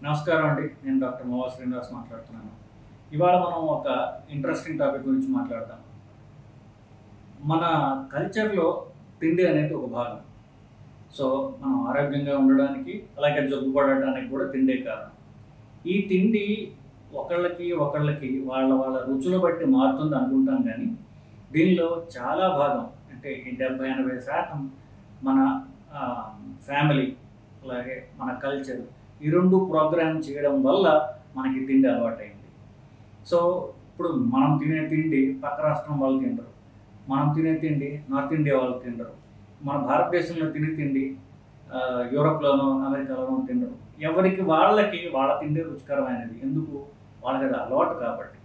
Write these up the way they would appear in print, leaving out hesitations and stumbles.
నమస్కారం అండి. నేను డాక్టర్ మోవా శ్రీనివాస్ మాట్లాడుతున్నాను. ఇవాళ మనం ఒక ఇంట్రెస్టింగ్ టాపిక్ గురించి మాట్లాడదాం. మన కల్చర్‌లో తిండి అనేది ఒక భాగం. సో, మనం ఆరోగ్యంగా ఉండడానికి, అలాగే జబ్బు పడటానికి కూడా తిండే కారణం. ఈ తిండి ఒకళ్ళకి వాళ్ళ వాళ్ళ రుచులు బట్టి మారుతుంది అనుకుంటాం గానీ, దీనిలో చాలా భాగం అంటే ఈ 70, 80% మన ఆహ్, ఫ్యామిలీ, అలాగే మన కల్చర్ ఈ 2 ప్రోగ్రామ్ చేయడం వల్ల మనకి తిండి అలవాటయింది. సో, ఇప్పుడు మనం తినే తిండి పక్క రాష్ట్రం వాళ్ళు తినరు. మనం తినే తిండి నార్త్ ఇండియా వాళ్ళు తినరు. మన భారతదేశంలో తినే తిండి యూరోప్‌లోనో, అమెరికాలోనో తినరు. ఎవరికి వాళ్ళకి వాళ్ళ తిండే రుచికరమైనది. ఎందుకు? వాళ్ళకది అలవాటు కాబట్టి.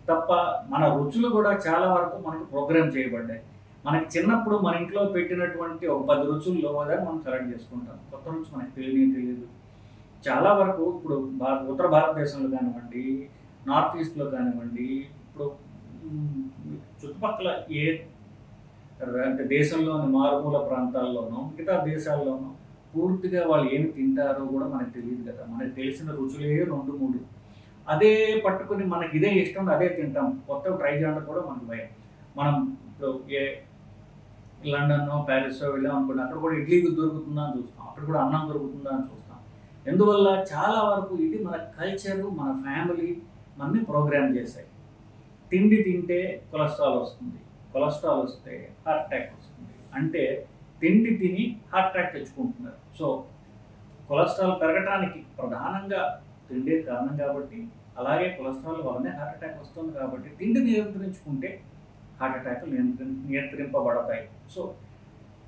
తప్ప మన రుచులు గూడా చాలా వరకు మనకు ప్రోగ్రామ్ చేయబడ్డాయి. మనకి చిన్నప్పుడు మన ఇంట్లో పెట్టినటువంటి ఒక 10 రుచుల్లో ఒకదాన్ని మనం సెలెక్ట్ చేసుకుంటాం. కొత్త రుచి మనకు తెలీదు. చాలా వరకు ఇప్పుడు ఉత్తర భారతదేశంలో కానివ్వండి, నార్త్ ఈస్ట్‌లో కానివ్వండి, ఇప్పుడు హ్మ్, చుట్టుపక్కల అంటే దేశంలోని మారుమూల ప్రాంతాల్లోనో, మిగతా దేశాల్లోనో పూర్తిగా వాళ్ళు ఏమి తింటారో గూడా మనకు తెలీదు గదా! మనకు తెలిసిన రుచులే 2, 3 అదే పట్టుకొని మనకి ఇదే ఇష్టం అదే తింటాం. కొత్తవి ట్రై చేయడానికి కూడా మనకు భయం. మనం ఇప్పుడు లండనో, పారిసో వెళ్ళామనుకోండి అక్కడ కూడా ఇడ్లీ దొరుకుతుందా అని చూస్తాం. అక్కడ కూడా అన్నం దొరుకుతుందా అని చూస్తాం. ఎందువల్ల చాలా వరకు ఇది మన కల్చరు, మన ఫ్యామిలీ మనని ప్రోగ్రామ్ చేశాయి. తిండి తింటే కొలెస్ట్రాల్ వస్తుంది. కొలెస్ట్రాల్ వస్తే హార్ట్ అటాక్ వస్తుంది. అంటే తిండి తిని హార్ట్ అటాక్ తెచ్చుకుంటున్నారు. సో, కొలెస్ట్రాల్ పెరగటానికి ప్రధానంగా తిండే కారణం కాబట్టి, అలాగే కొలెస్ట్రాల్ వల్లనే హార్ట్ అటాక్ వస్తుంది కాబట్టి, తిండి నియంత్రించుకుంటే హార్ట్ అటాక్‌లు నియంత్రింపబడతాయి. సో,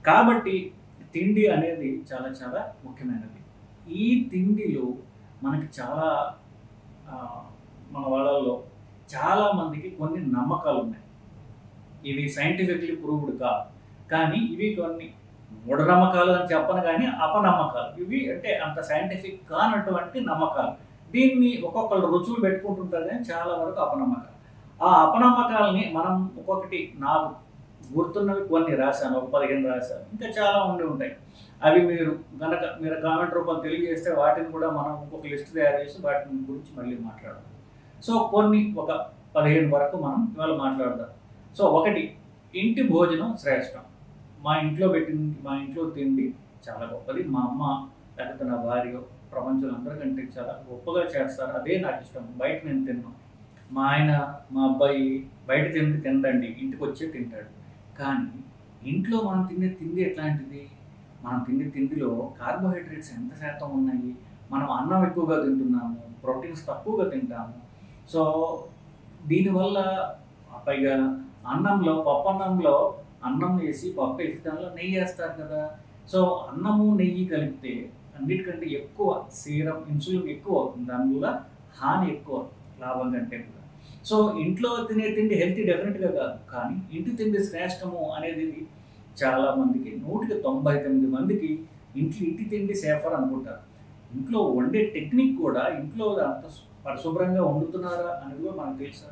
కాబట్టి తిండి అనేది చాలా చాలా ముఖ్యమైనది. ఈ తిండిలో మనకి చాలా ఆహ్, మన వాళ్ళల్లో చాలా మందికి కొన్ని నమ్మకాలున్నాయి. ఇవి సైంటిఫికల్లీ ప్రూవ్డ్ కాదు. కానీ ఇవి కొన్ని మూఢనమ్మకాలు అని చెప్పను గానీ, అపనమ్మకాలు. ఇవి అంటే అంత సైంటిఫిక్ కానటువంటి నమ్మకాలు. దీన్ని ఒక్కొక్కళ్ళు రుచులు పెట్టుకుంటుంటారు గానీ, చాలా వరకు అపనమ్మకాలు. ఆ అపనమ్మకాలని మనం ఒక్కొక్కటి నాకు గుర్తున్నవి కొన్ని రాశాను. ఒక 15 రాశాను. ఇంకా చాలా ఉండి ఉంటాయి. అవి మీరు కామెంట్ రూపంలో తెలియజేస్తే వాటిని కూడా మనం ఇంకొక లిస్ట్ తయారు చేసి వాటిని గురించి మళ్ళీ మాట్లాడదాం. సో, కొన్ని ఒక 15 వరకు మనం ఇవాళ మాట్లాడదాం. సో, ఒకటి ఇంటి భోజనం శ్రేష్టం. మా ఇంట్లో తిండి చాలా గొప్పది. మా అమ్మ లేకపోతే నా భార్యో ప్రపంచంలో అందరికంటే చాలా గొప్పగా చేస్తారు. అదే నాకిష్టం. బయట నేను తినను. మా ఆయన, మా అబ్బాయి బయట తిండి తినడండి. ఇంటికొచ్చే తింటాడు. కానీ ఇంట్లో మనం తినే తిండి ఎట్లాంటిది? మనం తినే తిండిలో కార్బోహైడ్రేట్స్ ఎంత శాతం ఉన్నాయి? మనం అన్నం ఎక్కువగా తింటున్నాము. ప్రోటీన్స్ తక్కువగా తింటాము. సో, దీనివల్ల పైగా పప్పన్నంలో అన్నం వేసి, పప్పేసి దానిలో నెయ్యేస్తారు కదా! సో, అన్నము, నెయ్యి కలిపితే అన్నిటికంటే ఎక్కువ సీరం, ఇన్సులిన్ ఎక్కువ అవుతుంది. దానివల్ల హాని ఎక్కువ లాభం కంటే కూడా. సో, ఇంట్లో తినే తిండి హెల్తీ డెఫినిట్‌గా కాదు. కానీ ఇంటి తిండి శ్రేష్టము అనేది చాలా మందికి 100కి 99 మందికి ఇంటి తిండి సేఫర్ అనుకుంటారు. ఇంట్లో వండే టెక్నిక్ కూడా ఇంట్లో అంత పరిశుభ్రంగా వండుతున్నారా అనేది కూడా మనకు తెలుసా?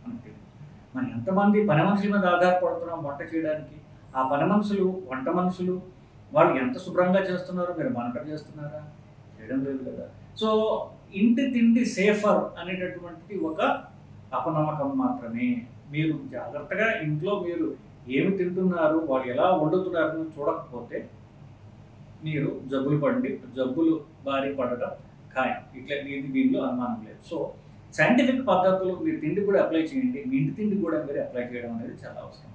మనకు తెలీదు. మనం ఎంతమంది పని మనుషుల మీద ఆధారపడుతున్నాం వంట చేయడానికి? ఆ పని మనుషులు, వంట మనుషులు వాళ్ళు ఎంత శుభ్రంగా చేస్తున్నారో మీరు మానిటర్ చేస్తున్నారా? చేయడం లేదు కదా! సో, ఇంటి తిండి సేఫర్ అనేటటువంటిది ఒక అపనమ్మకం మాత్రమే. మీరు జాగ్రత్తగా ఇంట్లో మీరు ఏమి తింటున్నారు, వాళ్ళు ఎలా వండుతున్నారని చూడకపోతే మీరు జబ్బులు బారి పడటం ఖాయం. దీనిలో అనుమానం లేదు. సో, సైంటిఫిక్ పద్ధతులు మీరు తిండి కూడా అప్లై చేయండి. మీ ఇంటి తిండి కూడా మీరు అప్లై చేయడం అనేది చాలా అవసరం.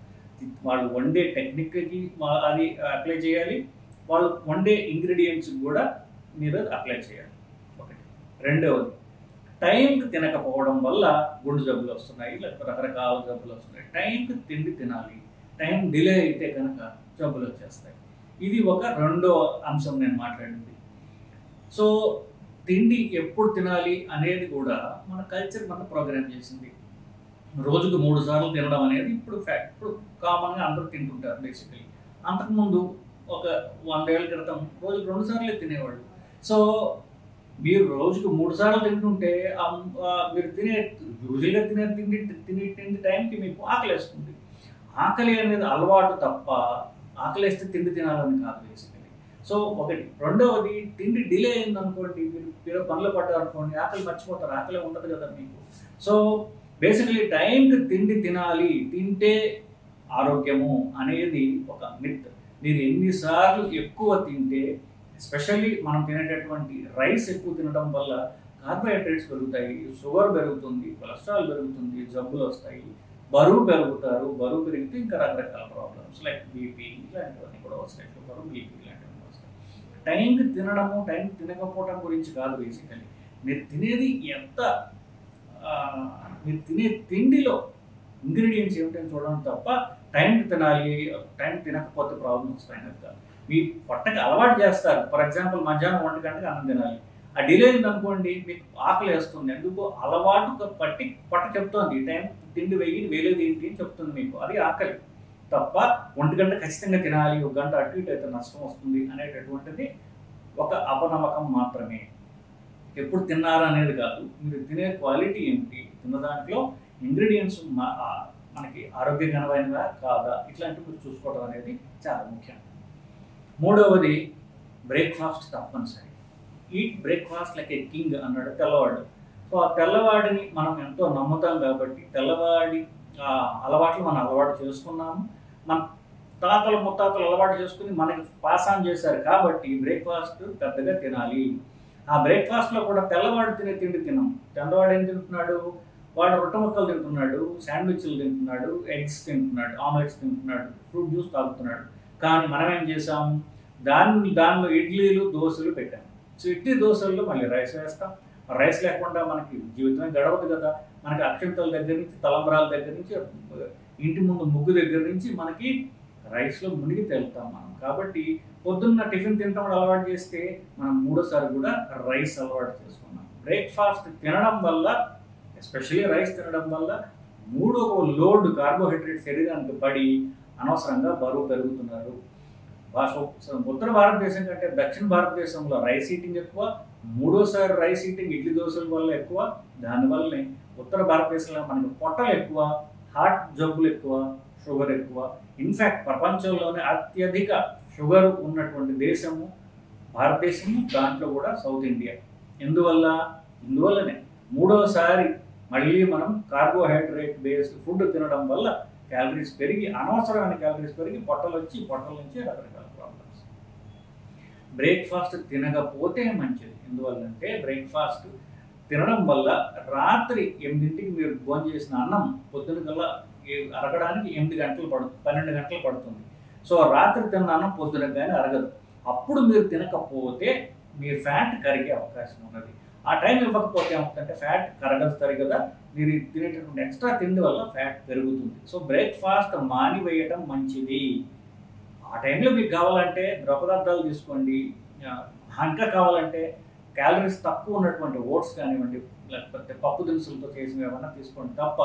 వాళ్ళు వండే టెక్నిక్‌కి అది అప్లై చేయాలి. వాళ్ళు వండే ఇంగ్రీడియెంట్స్‌కి కూడా మీరు అప్లై చేయాలి. ఒకటి. రెండవది టైంకి తినకపోవడం వల్ల గుండె జబ్బులొస్తున్నాయి. లేకపోతే రకరకాల జబ్బులొస్తున్నాయి. టైంకి తిండి తినాలి. టైం డిలే అయితే గనక జబ్బులొచ్చేస్తాయి. ఇది ఒక రెండో అంశం నేను మాట్లాడింది. సో, తిండి ఎప్పుడు తినాలి అనేది కూడా మన కల్చర్ మనకు ప్రోగ్రామ్ చేసింది. రోజుకు 3 సార్లు తినడం అనేది ఇప్పుడు ఫ్యాక్ట్. ఇప్పుడు కామన్‌గా అందరూ తింటుంటారు బేసికల్లీ. అంతకుముందు ఒక 100 ఏళ్ల క్రితం రోజుకి 2 సార్లే తినేవాళ్ళు. సో, మీరు రోజుకి 3 సార్లు తింటుంటే మీరు యూజువల్‌గా తినే తిండి టైంకి మీకు ఆకలేస్తుంది. ఆకలి అనేది అలవాటు తప్ప ఆకలేస్తే తిండి తినాలని కాదు బేసికల్లీ. సో ఒకటి. రెండవది, తిండి డిలే అయిందనుకోండి, మీరు పనులు పడ్డారనుకోండి, ఆకలి మర్చిపోతారు, ఆకలి ఉండదు కదా మీకు. సో బేసికలీ టైంకి తిండి తినాలి, తింటే ఆరోగ్యము అనేది ఒక మిత్. మీరు ఎన్నిసార్లు ఎక్కువ తింటే, ఎస్పెషల్లీ మనం తినేటటువంటి రైస్ ఎక్కువ తినడం వల్ల కార్బోహైడ్రేట్స్ పెరుగుతాయి, షుగర్ పెరుగుతుంది, కొలెస్ట్రాల్ పెరుగుతుంది, జబ్బులు వస్తాయి, బరువు పెరుగుతారు. బరువు పెరిగితే ఇంకా రకరకాల ప్రాబ్లమ్స్ లైక్ బీపీ ఇలాంటివన్నీ కూడా వస్తాయి. షుగర్, బీపీ ఇలాంటివన్నీ వస్తాయి. టైంకి తినడము, టైం తినకపోవడం గురించి కాదు. బేసికలీ మీరు తినేది ఎంత, మీరు తినే తిండిలో ఇంగ్రీడియంట్స్ ఏమిటని చూడడం తప్ప టైంకి తినాలి, టైం తినకపోతే ప్రాబ్లమ్ వస్తాయి కనుక మీ పొట్టకి అలవాటు చేస్తారు. ఫర్ ఎగ్జాంపుల్ మధ్యాహ్నం 1 గంటకి అన్నం తినాలి, ఆ డిలే అయిందనుకోండి మీకు ఆకలి వేస్తుంది. ఎందుకు? అలవాటు పట్టి పొట్ట చెప్తోంది టైం తిండి వేయలేదు ఏంటి అని చెప్తుంది మీకు. అది ఆకలి తప్ప 1 గంట ఖచ్చితంగా తినాలి, 1 గంట అటు ఇటు అయితే నష్టం వస్తుంది అనేటటువంటిది ఒక అపనమ్మకం మాత్రమే. ఎప్పుడు తిన్నారా అనేది కాదు, మీరు తినే క్వాలిటీ ఏమిటి, తిన్న దాంట్లో ఇంగ్రీడియంట్స్ మనకి ఆరోగ్యకరమైనవా కాదా, ఇట్లాంటివి మీరు చూసుకోవడం అనేది చాలా ముఖ్యం. మూడవది, బ్రేక్ఫాస్ట్ తప్పనిసరి. Eat breakfast like a king అన్నాడు తెల్లవాడు. సో ఆ తెల్లవాడిని మనం ఎంతో నమ్ముతాం కాబట్టి తెల్లవాడి అలవాట్లు మనం అలవాటు చేసుకున్నాము. మన తాతలు ముత్తాతలు అలవాటు చేసుకుని మనకి పాస్ ఆన్ చేశారు కాబట్టి బ్రేక్ఫాస్ట్ పెద్దగా తినాలి. ఆ బ్రేక్ఫాస్ట్లో కూడా తెల్లవాడు తినే తిండి తిన్నాం. తెల్లవాడు ఏం తింటున్నాడు? వాడు రొట్టె ముక్కలు తింటున్నాడు, శాండ్విచ్లు తింటున్నాడు, ఎగ్స్ తింటున్నాడు, ఆమ్లెట్స్ తింటున్నాడు, ఫ్రూట్ జ్యూస్ తాగుతున్నాడు. కానీ మనం ఏం చేసాం? దానిలో ఇడ్లీలు, దోశలు పెట్టాం. సో ఇడ్లీ దోశల్లో మళ్ళీ రైస్ వేస్తాం. రైస్ లేకుండా మనకి జీవితమే గడవదు కదా. మనకి అక్షంతల దగ్గర నుంచి, తలంబరాల దగ్గర నుంచి, ఇంటి ముందు ముగ్గు దగ్గర నుంచి మనకి రైస్లో మునిగి తేలుతాం మనం. కాబట్టి పొద్దున్న టిఫిన్ తినడం అలవాటు చేస్తే మనం మూడోసారి కూడా రైస్ అలవాటు చేసుకున్నాం. బ్రేక్ఫాస్ట్ తినడం వల్ల, ఎస్పెషల్లీ రైస్ తినడం వల్ల మూడో లోడ్ కార్బోహైడ్రేట్ శరీరానికి పడి అనవసరంగా బరువు పెరుగుతున్నారు. ఉత్తర భారతదేశం కంటే దక్షిణ భారతదేశంలో రైస్ ఈటింగ్ ఎక్కువ, మూడోసారి రైస్ ఈటింగ్ ఇడ్లీ దోశల వల్ల ఎక్కువ. దానివల్లనే ఉత్తర భారతదేశంలో మనకి పొట్టలు ఎక్కువ, హార్ట్ జబ్బులు ఎక్కువ, షుగర్ ఎక్కువ. ఇన్ఫ్యాక్ట్ ప్రపంచంలోనే అత్యధిక షుగర్ ఉన్నటువంటి దేశము భారతదేశము, దాంట్లో కూడా సౌత్ ఇండియా. ఇందువల్లనే మూడోసారి మళ్ళీ మనం కార్బోహైడ్రేట్ బేస్డ్ ఫుడ్ తినడం వల్ల క్యాలరీస్ పెరిగి, అనవసరమైన క్యాలరీస్ పెరిగి పొట్టల నుంచి రకరకాల ప్రాబ్లమ్స్. బ్రేక్ఫాస్ట్ తినకపోతే మంచిది. ఎందువల్లంటే బ్రేక్ఫాస్ట్ తినడం వల్ల రాత్రి 8ంటికి మీరు భోజనం చేసిన అన్నం పొద్దున కల్లా అరగడానికి 12 గంటలు పడుతుంది. సో రాత్రి తిన్న అన్నం పొద్దున కానీ అరగదు. అప్పుడు మీరు తినకపోతే మీ ఫ్యాట్ కరిగే అవకాశం ఉన్నది. ఆ టైం ఇవ్వకపోతే ఏమవుతుందంటే ఫ్యాట్ కరగదు కదా, మీరు తినేటటువంటి ఎక్స్ట్రా తిండి వల్ల ఫ్యాట్ పెరుగుతుంది. సో బ్రేక్ఫాస్ట్ మానివేయటం మంచిది. ఆ టైంలో మీకు కావాలంటే ద్రవ పదార్థాలు తీసుకోండి, ఇంకా కావాలంటే క్యాలరీస్ తక్కువ ఉన్నటువంటి ఓట్స్ కానివ్వండి, లేకపోతే పప్పు దినుసులతో చేసినవి ఏమన్నా తీసుకోండి. తప్ప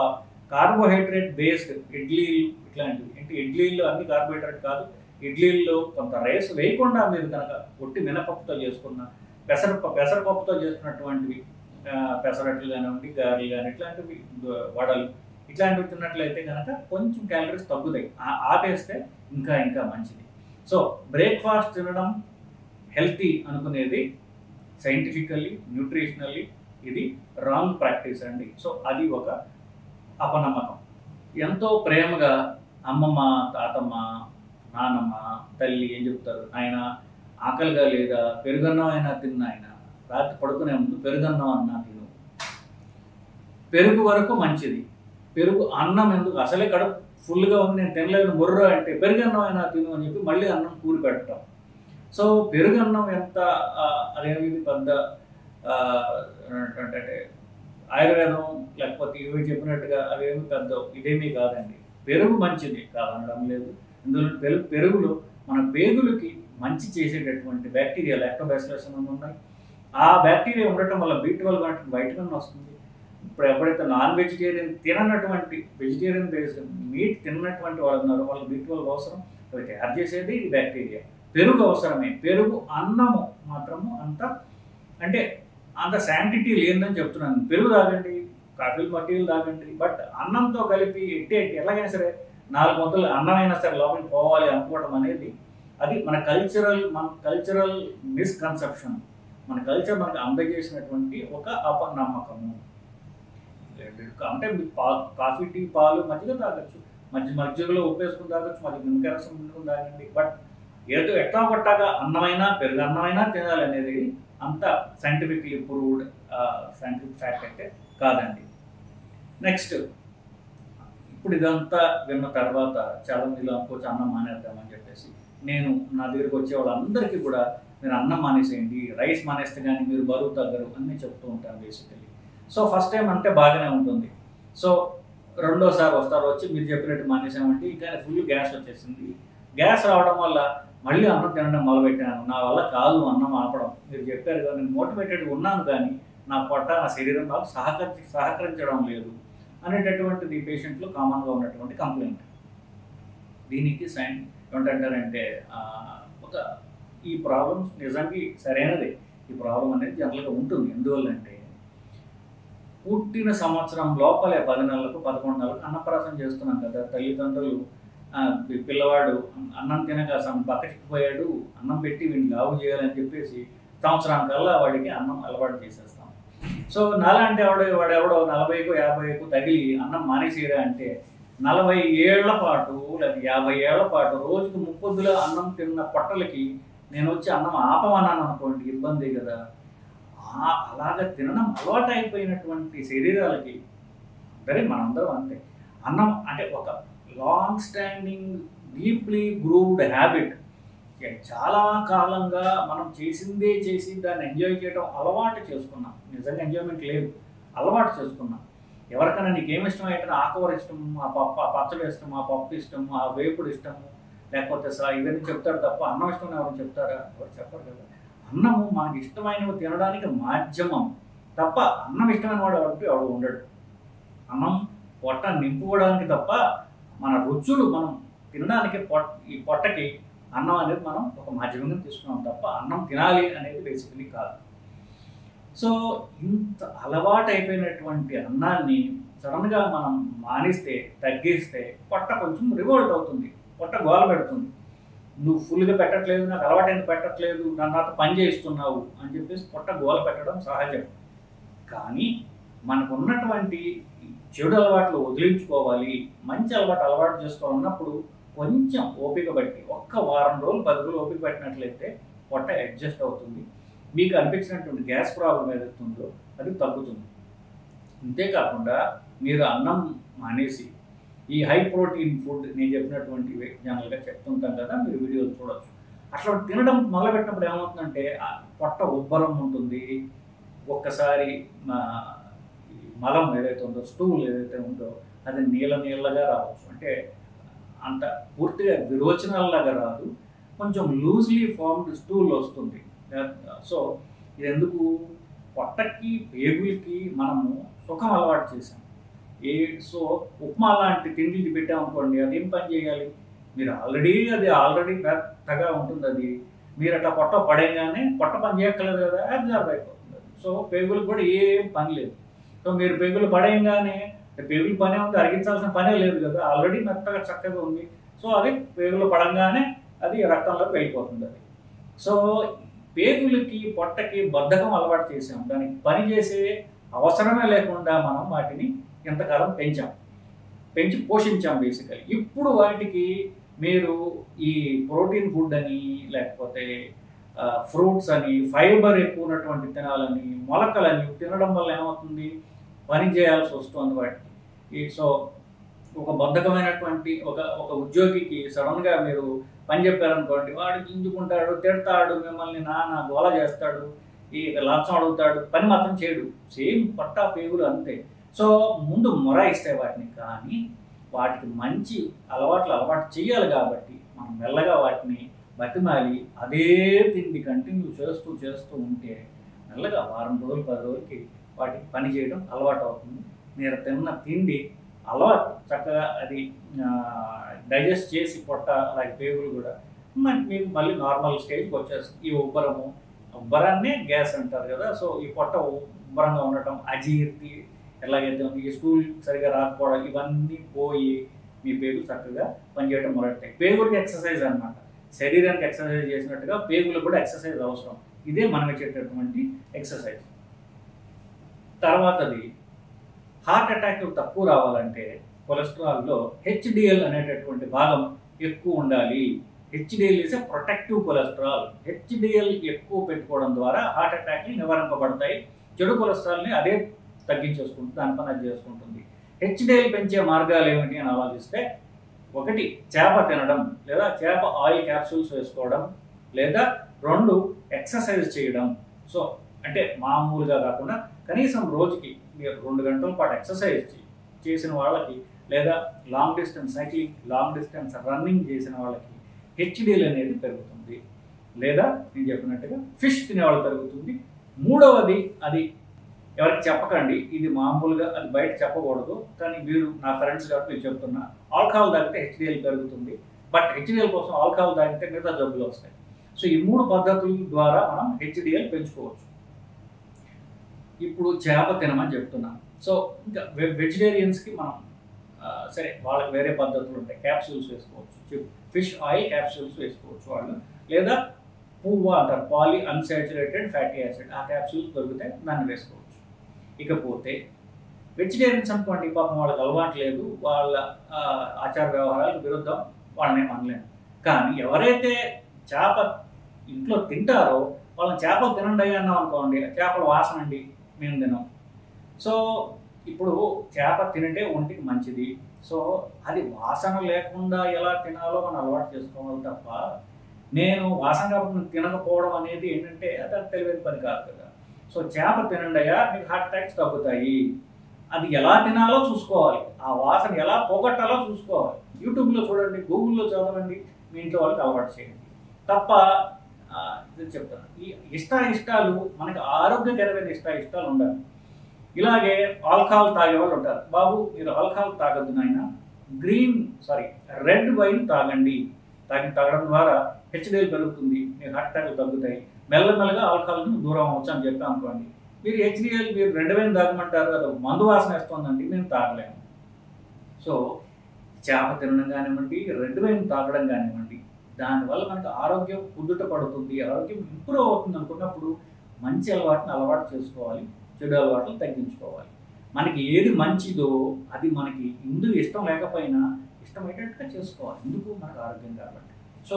కార్బోహైడ్రేట్ బేస్డ్ ఇడ్లీలు ఇట్లాంటివి, అంటే ఇడ్లీల్లో అన్ని కార్బోహైడ్రేట్ కాదు, ఇడ్లీల్లో కొంత రైస్ వేయకుండా మీరు కనుక పొట్టి మినపప్పుతో చేసుకున్న, పెసరపప్పుతో చేస్తున్నటువంటివి పెసరట్లు కానివ్వండి, గారెలు కానీ ఇట్లాంటివి, వడలు ఇట్లాంటివి తిన్నట్లయితే కనుక కొంచెం క్యాలరీస్ తగ్గుతాయి. ఆపేస్తే ఇంకా మంచిది. సో బ్రేక్ఫాస్ట్ తినడం హెల్తీ అనుకునేది సైంటిఫికల్లీ, న్యూట్రిషనల్లీ ఇది రాంగ్ ప్రాక్టీస్ అండి. సో అది ఒక అపనమ్మకం. ఎంతో ప్రేమగా అమ్మమ్మ, తాతమ్మ, నానమ్మ, తల్లి ఏం చెప్తారు? ఆయన ఆకలిగా లేదా, పెరుగన్నం అయినా తిన్న, ఆయన రాత్రి పడుకునే ముందు పెరుగన్నం అన్నా తిను. పెరుగు వరకు మంచిది. పెరుగు అన్నం ఎందుకు? అసలే కడుపు ఫుల్గా ఉంది, నేను తినలేదు ముర్ర అంటే పెరుగన్నం అయినా తిను అని చెప్పి మళ్ళీ అన్నం కూరి పెట్టడం. సో పెరుగన్నం ఎంత అదేమి పెద్ద అంటే ఆయుర్వేదం లేకపోతే ఇవి చెప్పినట్టుగా అవేమి పెద్ద ఇదేమీ కాదండి. పెరుగు మంచిది కాదనడం లేదు. ఇందులో పెరుగులో మన పేగులకి మంచి చేసేటటువంటి బ్యాక్టీరియా, లాక్టోబాసిల్లస్ ఉన్నాయి. ఆ బ్యాక్టీరియా ఉండటం వల్ల B12 వంటి వైటమిన్ వస్తుంది. ఇప్పుడు ఎప్పుడైతే నాన్ వెజిటేరియన్ తిననటువంటి, వెజిటేరియన్ బేస్డ్ మీట్ తిన్నటువంటి వాళ్ళు ఉన్నారో వాళ్ళకి B12 అవసరం. అవి తయారు చేసేది ఈ బ్యాక్టీరియా. పెరుగు అవసరమే. పెరుగు అన్నము మాత్రము అంత శాంటిటీ లేదని చెప్తున్నాను. పెరుగు తాగండి, కాఫీలు మట్టీలు తాగండి, బట్ అన్నంతో కలిపి ఎలాగైనా సరే 4 ముద్దలు అన్నమైనా సరే లోపలికి పోవాలి అనుకోవడం అనేది అది మన కల్చరల్ మిస్కన్సెప్షన్. మన కల్చర్ మనకు అందజేసినటువంటి ఒక అపనమ్మకము. అంటే మీకు కాఫీ, టీ, పాలు మజ్జిగ తాగొచ్చు, మజ్జిగలో ఉప్పేసుకుని తాగొచ్చు, నిమ్మకాయ రసం పిండుకుని తాగండి. బట్ ఏదో ఎట్లా కొట్టాగా అన్నమైనా పెరుగు అన్నమైనా తినాలి అనేది అంత సైంటిఫిక్లీ ప్రూవ్డ్ సైంటిఫిక్ ఫ్యాక్ట్ అయితే కాదండి. నెక్స్ట్, ఇప్పుడు ఇదంతా విన్న తర్వాత చాలా మందిలో అనుకోవచ్చు అన్నం మానేద్దామని చెప్పేసి. నేను నా దగ్గరికి వచ్చే వాళ్ళందరికీ కూడా మీరు అన్నం మానేసేయండి, రైస్ మానేస్తే కానీ మీరు బరువు తగ్గరు అని చెప్తూ ఉంటాను బేసికలీ. సో ఫస్ట్ టైం అంటే బాగానే ఉంటుంది. సో రెండోసారి వస్తారు, వచ్చి మీరు చెప్పినట్టు మానేసామంటే ఇంకా ఫుల్ గ్యాస్ వచ్చేసింది. గ్యాస్ రావడం వల్ల మళ్ళీ అన్నం తినడం మొదలుపెట్టాను. నా వల్ల కాదు అన్నం ఆపడం. మీరు చెప్పారు కదా, నేను మోటివేటెడ్గా ఉన్నాను కానీ నా పొట్ట, నా శరీరం నాకు సహకరించడం లేదు అనేటటువంటిది పేషెంట్లో కామన్గా ఉన్నటువంటి కంప్లైంట్. దీనికి ఏమంటారంటే ఒక ఈ ప్రాబ్లమ్స్ నిజానికి సరైనదే. ఈ ప్రాబ్లం అనేది జనరల్గా ఉంటుంది. ఎందువల్లంటే పుట్టిన సంవత్సరం లోపలే 10 నెలలకు 11 నెలలకు అన్నప్రాసం చేస్తున్నాం కదా. తల్లిదండ్రులు పిల్లవాడు అన్నం తినక బక్కచిక్కిపోయాడు, అన్నం పెట్టి వీడిని లావు చేయాలని చెప్పేసి సంవత్సరానికల్లా వాడికి అన్నం అలవాటు చేసేస్తాం. సో నాలాంటి వాడెవడో 40కో 50కో తగిలి అన్నం మానేసేయరా అంటే 40 ఏళ్ల పాటు లేదా 50 ఏళ్ల పాటు రోజుకు 3 పొద్దుల అన్నం తిన్న పొట్టలకి నేను వచ్చి అన్నం ఆపమన్నాను అనుకోండి, ఇబ్బంది కదా. అలాగ తినడం అలవాటు అయిపోయినటువంటి శరీరాలకి మనందరం అంతే. అన్నం అంటే ఒక long standing deeply grooved habit. చాలా కాలంగా మనం చేసి దాన్ని ఎంజాయ్ చేయడం అలవాటు చేసుకున్నాం. నిజంగా ఎంజాయ్మెంట్ లేదు, అలవాటు చేసుకున్నాం. ఎవరికైనా నీకేమి ఇష్టం అయితే ఆకుకూర ఇష్టము, ఆ పచ్చడి ఇష్టము, ఆ పప్పు ఇష్టము, ఆ వేపుడు ఇష్టము, లేకపోతే ఇవన్నీ చెప్తారు తప్ప అన్నం ఇష్టం ఎవరు చెప్తారా? ఎవరు చెప్పరు కదా. అన్నము మనకి ఇష్టమైనవి తినడానికి మాధ్యమం తప్ప అన్నం ఇష్టమైన వాడు ఎవరు ఉండడు. అన్నం పొట్ట నింపుకోవడానికి తప్ప మన రుచులు మనం తినడానికి ఈ పొట్టకి అన్నం అనేది మనం ఒక మాధ్యమంగా తీసుకున్నాం తప్ప అన్నం తినాలి అనేది బేసికలీ కాదు. సో ఇంత అలవాటు అయిపోయినటువంటి అన్నాన్ని సడన్గా మనం మానేస్తే, తగ్గిస్తే పొట్ట కొంచెం రివోల్ట్ అవుతుంది, పొట్ట గోల పెడుతుంది. నువ్వు ఫుల్గా పెట్టట్లేదు, నాకు అలవాటైన పెట్టట్లేదు, నాతో పని చేస్తున్నావు అని చెప్పేసి పొట్ట గోల పెట్టడం సహజం. కానీ మనకు ఉన్నటువంటి చెడు అలవాట్లు వదిలించుకోవాలి, మంచి అలవాటు చేసుకోవాలన్నప్పుడు కొంచెం ఓపిక బట్టి ఒక్క వారం రోజులు 10 రోజులు ఓపిక పెట్టినట్లయితే పొట్ట అడ్జస్ట్ అవుతుంది. మీకు అనిపించినటువంటి గ్యాస్ ప్రాబ్లం ఏదైతుందో అది తగ్గుతుంది. అంతేకాకుండా మీరు అన్నం మానేసి ఈ హై ప్రోటీన్ ఫుడ్ నేను చెప్పినటువంటి జనరల్గా చెప్తుంటాం కదా, మీరు వీడియోలు చూడవచ్చు. అట్లా తినడం మొదలుపెట్టినప్పుడు ఏమవుతుందంటే పొట్ట ఉబ్బరం ఉంటుంది. ఒక్కసారి మలం ఏదైతే ఉందో, స్టూల్ ఏదైతే ఉందో అది నీళ్ళగా రావచ్చు. అంటే అంత పూర్తిగా విరోచనాలలాగా రాదు, కొంచెం లూజ్లీ ఫార్మ్డ్ స్టూల్ వస్తుంది. సో ఇది ఎందుకు? పొట్టకి పేగులకి మనము సుఖం అలవాటు చేసాం. సో ఉప్మా లాంటి తిండికి పెట్టామనుకోండి, అది ఏం పని చేయాలి? మీరు ఆల్రెడీ మెత్తగా ఉంటుంది. అది మీరు అట్లా పొట్ట పడేయగానే పొట్ట పని చేయక్కర్లేదు కదా, అబ్జర్వ్ అయిపోతుంది. సో పేగులకు కూడా ఏం పని లేదు. సో మీరు పేగులు పడేయగానే పేగులు పనే ఉంది, అరిగించాల్సిన పనే లేదు కదా, ఆల్రెడీ మెత్తగా చక్కగా ఉంది. సో అది పేగులు పడంగానే అది రక్తంలోకి వెళ్ళిపోతుంది. అది సో పేగులకి పొట్టకి బద్ధకం అలవాటు చేసాం. దానికి పని చేసే అవసరమే లేకుండా మనం వాటిని ఎంతకాలం పెంచి పోషించాం బేసికలీ. ఇప్పుడు వాటికి మీరు ఈ ప్రోటీన్ ఫుడ్ అని, లేకపోతే ఫ్రూట్స్ అని, ఫైబర్ ఎక్కువ ఉన్నటువంటి తినాలని, మొలకలని తినడం వల్ల ఏమవుతుంది? పని చేయాల్సి వస్తుంది వాటికి. సో ఒక బద్ధకమైనటువంటి ఒక ఉద్యోగికి సడన్గా మీరు పని చెప్పారనుకోండి, వాడు గింజుకుంటాడు, తిడతాడు, మిమ్మల్ని గోల చేస్తాడు, ఈ లంచం అడుగుతాడు, పని మాత్రం చేయడు. సేమ్ పట్టా పేగులు అంతే. సో ముందు మొరాయిస్తాయి వాటిని, కానీ వాటికి మంచి అలవాటు చేయాలి కాబట్టి మనం మెల్లగా వాటిని బతిమాలి అదే తిండి కంటిన్యూ చేస్తూ ఉంటే మెల్లగా వారం రోజులు 10 రోజులకి వాటికి పని చేయడం అలవాటు అవుతుంది. మీరు తిన్న తిండి అలవాటు చక్కగా అది డైజెస్ట్ చేసి పొట్ట అలాగే పేగులు కూడా మీకు మళ్ళీ నార్మల్ స్టేజ్కి వచ్చేస్తుంది. ఈ ఉబ్బరాన్నే గ్యాస్ అంటారు కదా. సో ఈ పొట్ట ఉబ్బరంగా ఉండటం, అజీర్తి ఎలాగైతే ఉంది, ఈ స్టూల్ సరిగా రాకపోవడం, ఇవన్నీ పోయి మీ పేగులు చక్కగా పనిచేయడం మొదలెట్టాయి. పేగులకి ఎక్సర్సైజ్ అనమాట. శరీరానికి ఎక్సర్సైజ్ చేసినట్టుగా పేగులకు కూడా ఎక్సర్సైజ్ అవసరం. ఇదే మనం ఇచ్చేటటువంటి ఎక్సర్సైజ్. తర్వాతది హార్ట్ అటాక్ తక్కువ రావాలంటే కొలెస్ట్రాల్లో హెచ్డిఎల్ అనేటటువంటి భాగం ఎక్కువ ఉండాలి. HDL is a protective cholesterol. HDL ఎక్కువ పెట్టుకోవడం ద్వారా హార్ట్ అటాక్లు నివారింపబడతాయి. చెడు కొలెస్ట్రాల్ని అదే తగ్గించేసుకుంటుంది, దాని పని అది చేసుకుంటుంది. హెచ్డిఎల్ పెంచే మార్గాలు ఏమిటి అని ఆలోచిస్తే, ఒకటి చేప తినడం, లేదా చేప ఆయిల్ క్యాప్సూల్స్ వేసుకోవడం, లేదా 2 ఎక్సర్సైజ్ చేయడం. సో అంటే మామూలుగా కాకుండా కనీసం రోజుకి మీరు 2 గంటల పాటు ఎక్సర్సైజ్ చేసిన వాళ్ళకి, లేదా long distance cycling, long distance running చేసిన వాళ్ళకి హెచ్డిఎల్ అనేది పెరుగుతుంది. లేదా నేను చెప్పినట్టుగా ఫిష్ తినేవాళ్ళు పెరుగుతుంది. మూడవది, అది ఎవరికి చెప్పకండి, ఇది మామూలుగా అది బయట చెప్పకూడదు, కానీ మీరు నా ఫ్రెండ్స్ కాబట్టి మీరు చెప్తున్నా, ఆల్కహాల్ తాగితే హెచ్డిఎల్ పెరుగుతుంది. బట్ హెచ్డిఎల్ కోసం ఆల్కహాల్ తాగితే మిగతా జబ్బులు వస్తాయి. సో ఈ 3 పద్ధతుల ద్వారా మనం హెచ్డిఎల్ పెంచుకోవచ్చు. ఇప్పుడు చేప తినమని చెప్తున్నాను. సో ఇంకా వెజిటేరియన్స్కి మనం సరే వాళ్ళకి వేరే పద్ధతులు ఉంటాయి. క్యాప్సూల్స్ వేసుకోవచ్చు, ఫిష్ ఆయిల్ క్యాప్సూల్స్ వేసుకోవచ్చు వాళ్ళు, లేదా పువ్వా అంటారు, పాలీ అన్సాచురేటెడ్ ఫ్యాటీ యాసిడ్, ఆ క్యాప్సూల్స్ దొరికితే దాన్ని వేసుకోవచ్చు. ఇకపోతే వెజిటేరియన్స్ అనుకోండి, పాపం వాళ్ళకి అలవాటు లేదు, వాళ్ళ ఆచార వ్యవహారాలకు విరుద్ధం, వాళ్ళని అనలేము. కానీ ఎవరైతే చేప ఇంట్లో తింటారో వాళ్ళని చేపలు తినండి అన్నాం అనుకోండి, చేపల వాసన అండి, మేము తినాం. సో ఇప్పుడు చేప తింటే ఒంటికి మంచిది. సో అది వాసన లేకుండా ఎలా తినాలో మనం అలవాటు చేసుకోవాలి తప్ప, నేను వాసన కాబట్టి తినకపోవడం అనేది ఏంటంటే అది తెలివైన పని కాదు కదా. సో చేప తినండి అయ్యా, మీకు హార్ట్ అటాక్స్ తగ్గుతాయి. అది ఎలా తినాలో చూసుకోవాలి, ఆ వాసన ఎలా పోగొట్టాలో చూసుకోవాలి. యూట్యూబ్లో చూడండి, గూగుల్లో చదవండి, మీ ఇంట్లో వాళ్ళకి అలవాటు చేయండి తప్ప ఇది చెప్తాను. ఈ ఇష్టాలు మనకి ఆరోగ్యకరమైన ఇష్టాలు ఉండాలి. ఇలాగే ఆల్కహాల్ తాగే వాళ్ళు ఉంటారు, బాబు మీరు ఆల్కహాల్ తాగద్దు నాయన, రెడ్ వైన్ తాగండి, తాగడం ద్వారా హెచ్డిఎల్ పెరుగుతుంది, మీకు హార్ట్ అటాక్లు తగ్గుతాయి, మెల్లమెల్లగా ఆల్కహాల్ని దూరం అవచ్చు అని చెప్పాం అనుకోండి. మీరు హెచ్డిఎల్ మీరు రెడ్ వైన్ తాగమంటారు, అది మందు వాసన వేస్తుందండి, మేము తాగలేము. సో చేప తినడం కానివ్వండి, రెడ్ వైన్ తాగడం కానివ్వండి, దానివల్ల మనకు ఆరోగ్యం కుదుట పడుతుంది, ఆరోగ్యం ఇంప్రూవ్ అవుతుంది అనుకున్నప్పుడు మంచి అలవాటుని అలవాటు చేసుకోవాలి, చెడు అలవాట్లు తగ్గించుకోవాలి. మనకి ఏది మంచిదో అది మనకి ఇందుకు ఇష్టం లేకపోయినా ఇష్టమయ్యేటట్టుగా చేసుకోవాలి, ఎందుకు మనకు ఆరోగ్యం కాబట్టి. So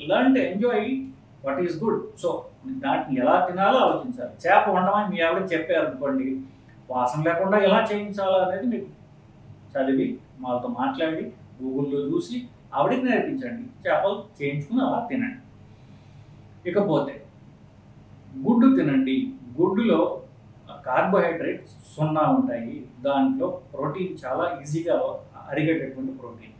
learn to enjoy what is good. So దాన్ని ఎలా తినాలో ఆలోచించాలి. చేప వండమని మీ ఆవిడ చెప్పారనుకోండి, వాసన లేకుండా ఎలా చేయించాలో అనేది మీకు చదివి వాళ్ళతో మాట్లాడి గూగుల్లో చూసి ఆవిడకి నేర్పించండి, చేపలు చేయించుకుని అలా తినండి. ఇకపోతే గుడ్డు తినండి. గుడ్డులో కార్బోహైడ్రేట్స్ 0 ఉంటాయి, దాంట్లో ప్రోటీన్ చాలా ఈజీగా అరిగేటటువంటి ప్రోటీన్.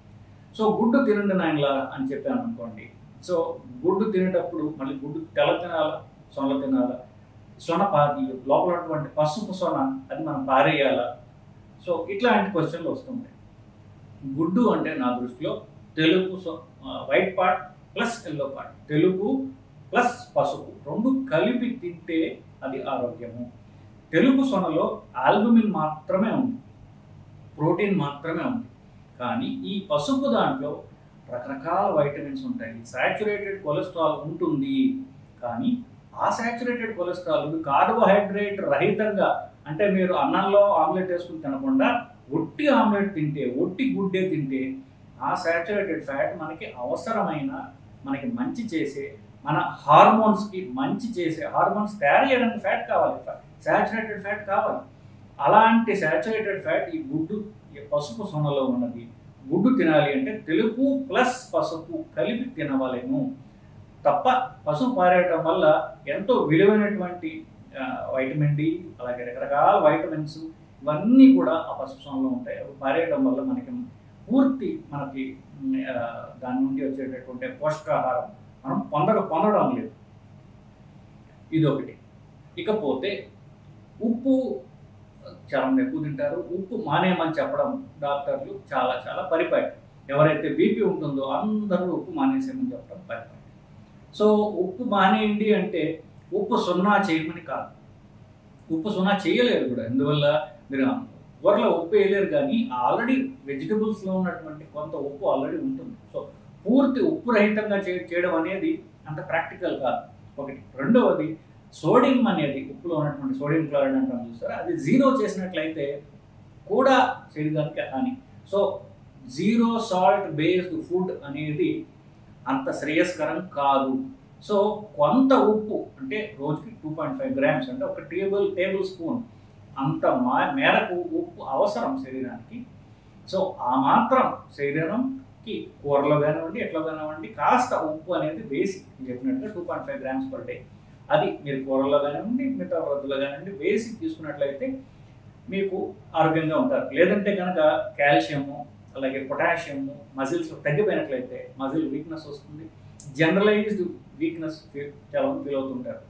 సో గుడ్డు తినండి నాయనలా అని చెప్పాను అనుకోండి. సో గుడ్డు తినేటప్పుడు మళ్ళీ గుడ్డు తెల్ల తినాలా, సొన తినాలా, సొన లోపల ఉన్నటువంటి పసుపు సొన అది మనం పారేయాలా? సో ఇట్లాంటి క్వశ్చన్లు వస్తుంటాయి. గుడ్డు అంటే నా దృష్టిలో తెలుపు white part plus yellow part, తెలుపు ప్లస్ పసుపు 2 కలిపి తింటే అది ఆరోగ్యము. తెలుపు సొనలో ఆల్బుమిన్ మాత్రమే ఉంది, ప్రోటీన్ మాత్రమే ఉంది. కానీ ఈ పసుపు దాంట్లో రకరకాల వైటమిన్స్ ఉంటాయి, సాచురేటెడ్ కొలెస్ట్రాల్ ఉంటుంది. కానీ ఆ సాచురేటెడ్ కొలెస్ట్రాల్ కార్బోహైడ్రేట్ రహితంగా, అంటే మీరు అన్నంలో ఆమ్లెట్ వేసుకుని తినకుండా ఒట్టి ఆమ్లెట్ తింటే, ఒట్టి గుడ్డే తింటే ఆ సాచురేటెడ్ ఫ్యాట్ మనకి అవసరమైన, మనకి మంచి చేసే, మన హార్మోన్స్కి మంచి చేసే, హార్మోన్స్ తయారు చేయడానికి ఫ్యాట్ కావాలి, సాచురేటెడ్ ఫ్యాట్ కావాలి. అలాంటి సాచురేటెడ్ ఫ్యాట్ ఈ గుడ్డు పసుపు సొనలో ఉన్నది. గుడ్డు తినాలి అంటే తెలుపు ప్లస్ పసుపు కలిపి తినవలేము తప్ప, పసుపు పారేయటం వల్ల ఎంతో విలువైనటువంటి వైటమిన్ డి, అలాగే రకరకాల వైటమిన్స్ ఇవన్నీ కూడా ఆ పసుపు సొనలో ఉంటాయి. అవి పారేయటం వల్ల మనకి దాని నుండి వచ్చేటటువంటి పోషకాహారం మనం పొందడం లేదు. ఇదొకటి. ఇకపోతే ఉప్పు చాలా ఎక్కువ తింటారు, ఉప్పు మానేయమని చెప్పడం డాక్టర్లు చాలా పరిపాటి. ఎవరైతే బీపీ ఉంటుందో అందరూ ఉప్పు మానేసేయమని చెప్పడం పరిపాటి. సో ఉప్పు మానేయండి అంటే ఉప్పు 0 చేయమని కాదు, ఉప్పు 0 చేయలేరు కూడా. ఎందువల్ల మీరు కూరలో ఉప్పు వేయలేరు, కానీ ఆల్రెడీ వెజిటబుల్స్లో ఉన్నటువంటి కొంత ఉప్పు ఆల్రెడీ ఉంటుంది. సో పూర్తి ఉప్పు రహితంగా చేయడం అనేది అంత ప్రాక్టికల్ కాదు ఒకటి. రెండవది సోడియం అనేది ఉప్పులో ఉన్నటువంటి సోడియం క్లోరైడ్ అంటాం చూస్తారా, అది జీరో చేసినట్లయితే కూడా శరీరానికి హాని. So zero salt based food అనేది అంత శ్రేయస్కరం కాదు. సో కొంత ఉప్పు అంటే రోజుకి 2.5 grams అంటే ఒక టేబుల్ స్పూన్ అంత మేరకు ఉప్పు అవసరం శరీరానికి. సో ఆ మాత్రం శరీరంకి కూరలో కానివ్వండి ఎట్లా కానివ్వండి కాస్త ఉప్పు అనేది వేసి చెప్పినట్టుగా 2.5 grams per day అది మీరు కూరలో కానివ్వండి మిగతా వృద్ధులు కానివ్వండి వేసి తీసుకున్నట్లయితే మీకు ఆరోగ్యంగా ఉంటారు. లేదంటే కనుక కాల్షియము అలాగే పొటాషియము మజిల్స్ తగ్గిపోయినట్లయితే మజిల్ వీక్నెస్ వస్తుంది. జనరలైజ్డ్ వీక్నెస్ చాలా ఫీల్ అవుతుంటారు.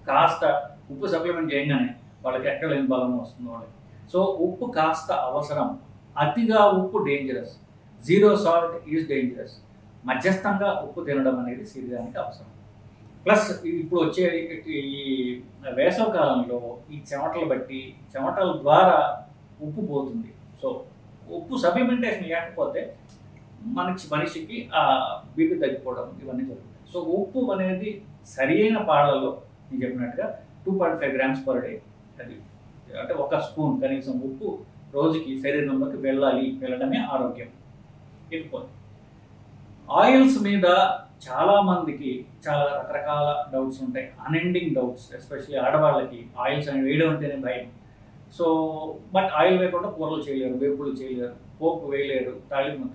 కాస్త ఉప్పు సప్లిమెంట్ చేయగానే వాళ్ళకి ఎక్కడ లేని బలం వస్తుంది వాళ్ళకి. సో ఉప్పు కాస్త అవసరం. అతిగా ఉప్పు dangerous. Zero salt is dangerous. మధ్యస్థంగా ఉప్పు తినడం అనేది శరీరానికి అవసరం. ప్లస్ ఇప్పుడు వచ్చే ఈ వేసవ కాలంలో ఈ చెమటల ద్వారా ఉప్పు పోతుంది. సో ఉప్పు సప్లిమెంటేషన్ లేకపోతే మనిషికి ఆ బీపీ తగ్గిపోవడం ఇవన్నీ జరుగుతాయి. సో ఉప్పు అనేది సరైన పాళ్ళలో నేను చెప్పినట్టుగా 2.5 grams per day అది అంటే ఒక స్పూన్ కనీసం ఉప్పు రోజుకి శరీరంలోకి వెళ్ళడమే ఆరోగ్యం. ఇకపోతే ఆయిల్స్ మీద చాలామందికి చాలా రకరకాల డౌట్స్ ఉంటాయి, అన్ఎండింగ్ డౌట్స్. ఎస్పెషల్లీ ఆడవాళ్ళకి ఆయిల్స్ అని వేయడం అంటేనే భయం. సో బట్ ఆయిల్ వేయకుండా కూరలు చేయలేరు, వేపులు చేయలేరు, పోపు వేయలేరు,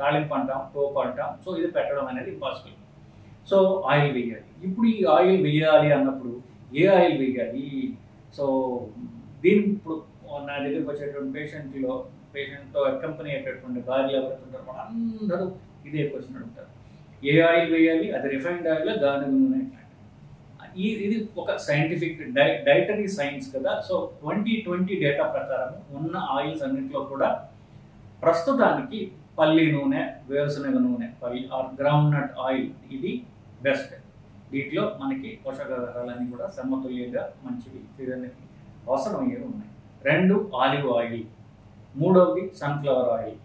తాళింపు అంటాం, పోపు అంటాం. సో ఇది పెట్టడం అనేది ఇంపాసిబుల్. సో ఆయిల్ వేయాలి. ఇప్పుడు ఈ ఆయిల్ వేయాలి అన్నప్పుడు ఏ ఆయిల్ వేయాలి? సో దీని ఇప్పుడు నా దగ్గరికి వచ్చేటువంటి పేషెంట్తో అకంపెనీ అయ్యేటటువంటి భార్యలు ఎవరైతే ఉంటారో వాళ్ళందరూ ఇదే క్వశ్చన్ అడుగుతారు, ఏ ఆయిల్ వేయాలి? అది రిఫైన్డ్ ఆయిల్, గానుగ నూనె. ఇది ఒక సైంటిఫిక్ డైటరీ సైన్స్ కదా. సో 2020 డేటా ప్రకారం ఉన్న ఆయిల్స్ అన్నింటిలో కూడా ప్రస్తుతానికి పల్లి నూనె, వేరుశనగ నూనె, గ్రౌండ్ నట్ ఆయిల్ ఇది బెస్ట్. వీటిలో మనకి పోషకాహారాలన్నీ కూడా సమతుల్యంగా మంచివి శరీరానికి అవసరమయ్యేవి ఉన్నాయి. 2 ఆలివ్ ఆయిల్, 3వది సన్ఫ్లవర్ ఆయిల్.